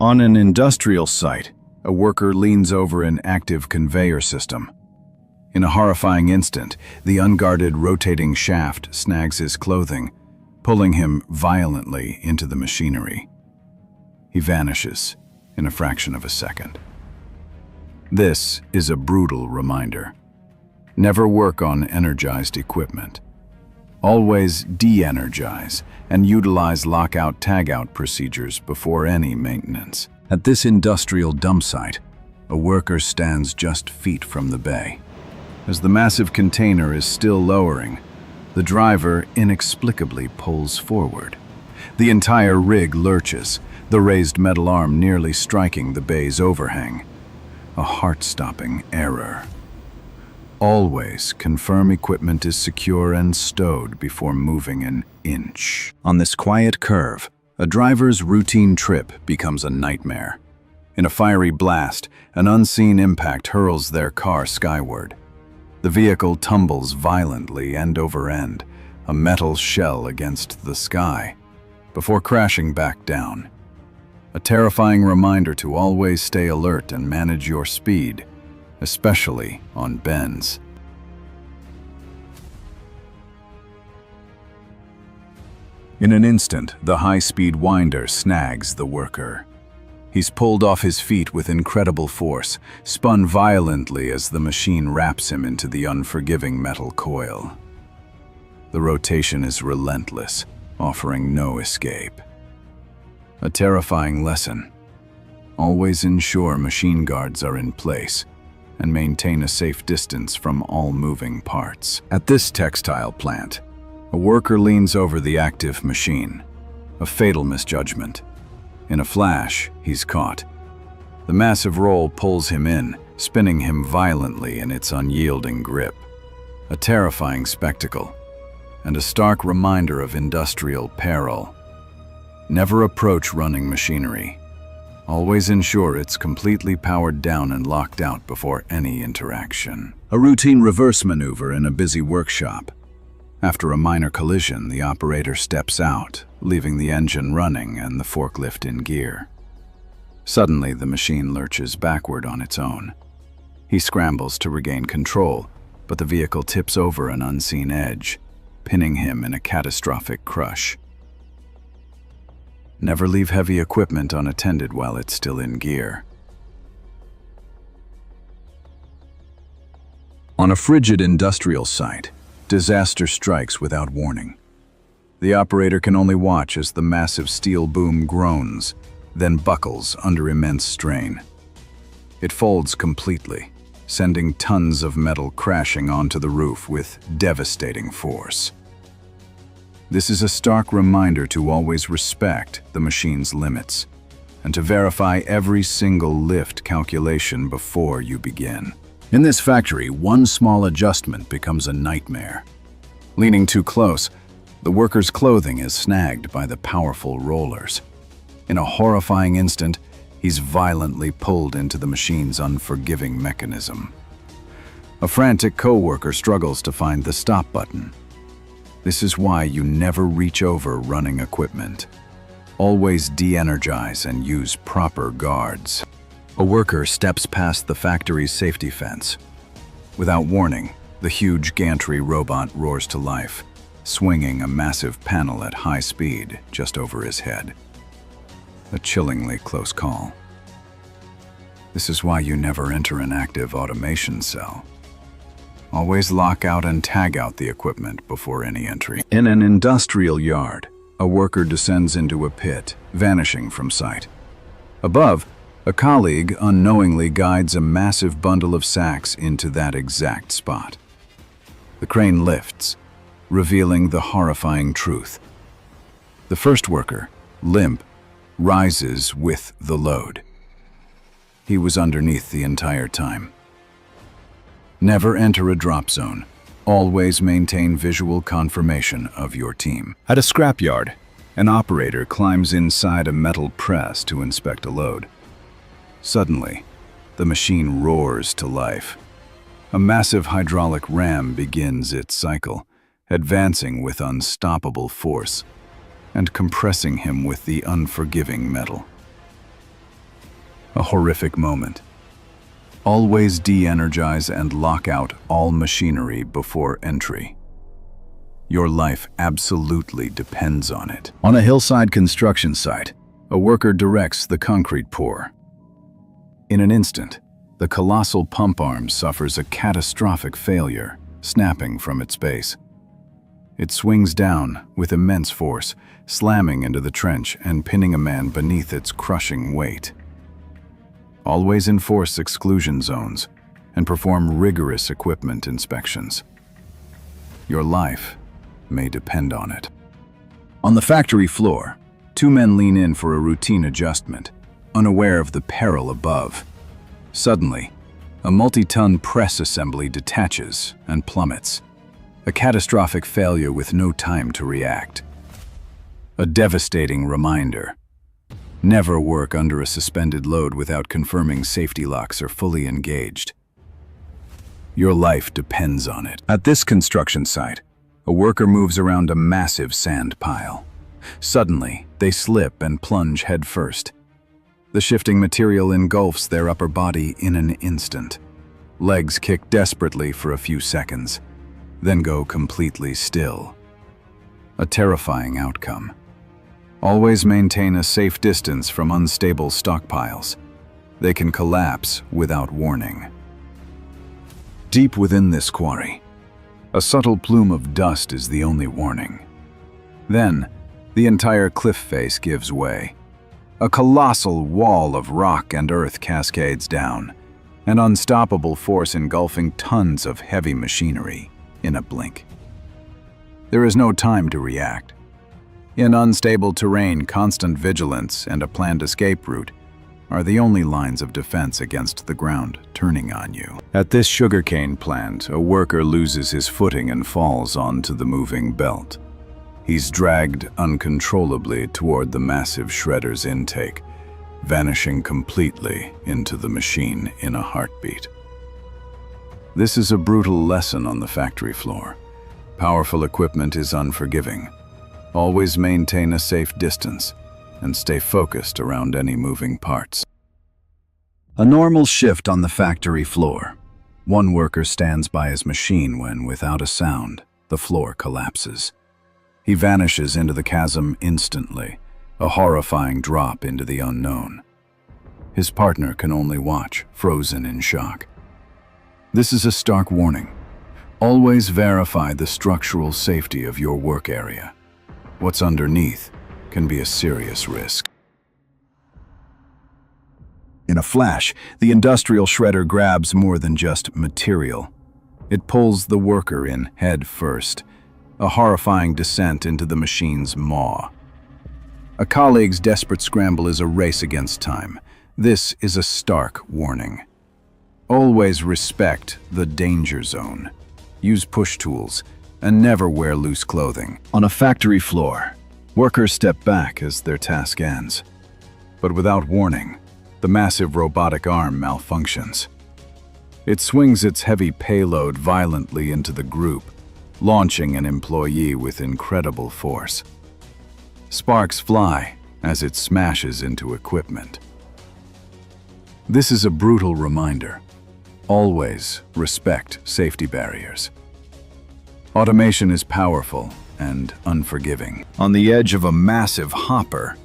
On an industrial site, a worker leans over an active conveyor system. In a horrifying instant, the unguarded rotating shaft snags his clothing, pulling him violently into the machinery. He vanishes in a fraction of a second. This is a brutal reminder. Never work on energized equipment. Always de-energize and utilize lockout-tagout procedures before any maintenance. At this industrial dump site, a worker stands just feet from the bay. As the massive container is still lowering, the driver inexplicably pulls forward. The entire rig lurches, the raised metal arm nearly striking the bay's overhang. A heart-stopping error. Always confirm equipment is secure and stowed before moving an inch. On this quiet curve, a driver's routine trip becomes a nightmare. In a fiery blast, an unseen impact hurls their car skyward. The vehicle tumbles violently end over end, a metal shell against the sky, before crashing back down. A terrifying reminder to always stay alert and manage your speed, especially on bends. In an instant, the high-speed winder snags the worker. He's pulled off his feet with incredible force, spun violently as the machine wraps him into the unforgiving metal coil. The rotation is relentless, offering no escape. A terrifying lesson. Always ensure machine guards are in place and maintain a safe distance from all moving parts. At this textile plant, a worker leans over the active machine. A fatal misjudgment. In a flash, he's caught. The massive roll pulls him in, spinning him violently in its unyielding grip. A terrifying spectacle, and a stark reminder of industrial peril. Never approach running machinery. Always ensure it's completely powered down and locked out before any interaction. A routine reverse maneuver in a busy workshop. After a minor collision, the operator steps out, leaving the engine running and the forklift in gear. Suddenly, the machine lurches backward on its own. He scrambles to regain control, but the vehicle tips over an unseen edge, pinning him in a catastrophic crush. Never leave heavy equipment unattended while it's still in gear. On a frigid industrial site, disaster strikes without warning. The operator can only watch as the massive steel boom groans, then buckles under immense strain. It folds completely, sending tons of metal crashing onto the roof with devastating force. This is a stark reminder to always respect the machine's limits and to verify every single lift calculation before you begin. In this factory, one small adjustment becomes a nightmare. Leaning too close, the worker's clothing is snagged by the powerful rollers. In a horrifying instant, he's violently pulled into the machine's unforgiving mechanism. A frantic coworker struggles to find the stop button. This is why you never reach over running equipment. Always de-energize and use proper guards. A worker steps past the factory's safety fence. Without warning, the huge gantry robot roars to life, swinging a massive panel at high speed just over his head. A chillingly close call. This is why you never enter an active automation cell. Always lock out and tag out the equipment before any entry. In an industrial yard, a worker descends into a pit, vanishing from sight. Above, a colleague unknowingly guides a massive bundle of sacks into that exact spot. The crane lifts, revealing the horrifying truth. The first worker, limp, rises with the load. He was underneath the entire time. Never enter a drop zone. Always maintain visual confirmation of your team. At a scrapyard, an operator climbs inside a metal press to inspect a load. Suddenly, the machine roars to life. A massive hydraulic ram begins its cycle, advancing with unstoppable force and compressing him with the unforgiving metal. A horrific moment. Always de-energize and lock out all machinery before entry. Your life absolutely depends on it. On a hillside construction site, a worker directs the concrete pour. In an instant, the colossal pump arm suffers a catastrophic failure, snapping from its base. It swings down with immense force, slamming into the trench and pinning a man beneath its crushing weight. Always enforce exclusion zones and perform rigorous equipment inspections. Your life may depend on it. On the factory floor, two men lean in for a routine adjustment, unaware of the peril above. Suddenly, a multi-ton press assembly detaches and plummets. A catastrophic failure with no time to react. A devastating reminder. Never work under a suspended load without confirming safety locks are fully engaged. Your life depends on it. At this construction site, a worker moves around a massive sand pile. Suddenly, they slip and plunge headfirst. The shifting material engulfs their upper body in an instant. Legs kick desperately for a few seconds, then go completely still. A terrifying outcome. Always maintain a safe distance from unstable stockpiles. They can collapse without warning. Deep within this quarry, a subtle plume of dust is the only warning. Then, the entire cliff face gives way. A colossal wall of rock and earth cascades down, an unstoppable force engulfing tons of heavy machinery in a blink. There is no time to react. In unstable terrain, constant vigilance and a planned escape route are the only lines of defense against the ground turning on you. At this sugarcane plant, a worker loses his footing and falls onto the moving belt. He's dragged uncontrollably toward the massive shredder's intake, vanishing completely into the machine in a heartbeat. This is a brutal lesson on the factory floor. Powerful equipment is unforgiving. Always maintain a safe distance and stay focused around any moving parts. A normal shift on the factory floor. One worker stands by his machine when, without a sound, the floor collapses. He vanishes into the chasm instantly, a horrifying drop into the unknown. His partner can only watch, frozen in shock. This is a stark warning. Always verify the structural safety of your work area. What's underneath can be a serious risk. In a flash, the industrial shredder grabs more than just material. It pulls the worker in head first, a horrifying descent into the machine's maw. A colleague's desperate scramble is a race against time. This is a stark warning. Always respect the danger zone. Use push tools and never wear loose clothing. On a factory floor, workers step back as their task ends. But without warning, the massive robotic arm malfunctions. It swings its heavy payload violently into the group, launching an employee with incredible force. Sparks fly as it smashes into equipment. This is a brutal reminder. Always respect safety barriers. Automation is powerful and unforgiving. On the edge of a massive hopper,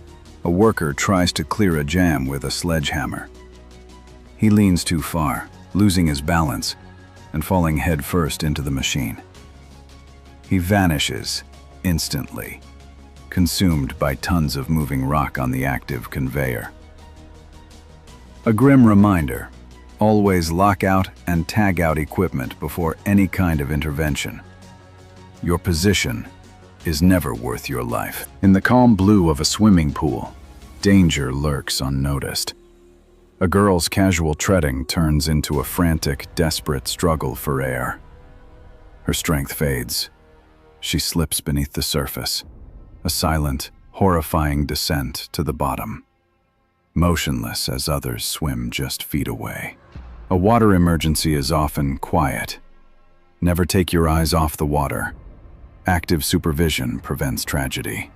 a worker tries to clear a jam with a sledgehammer. He leans too far, losing his balance and falling headfirst into the machine. He vanishes instantly, consumed by tons of moving rock on the active conveyor. A grim reminder: always lock out and tag out equipment before any kind of intervention. Your position is never worth your life. In the calm blue of a swimming pool, danger lurks unnoticed. A girl's casual treading turns into a frantic, desperate struggle for air. Her strength fades. She slips beneath the surface, a silent, horrifying descent to the bottom, motionless as others swim just feet away. A water emergency is often quiet. Never take your eyes off the water. Active supervision prevents tragedy.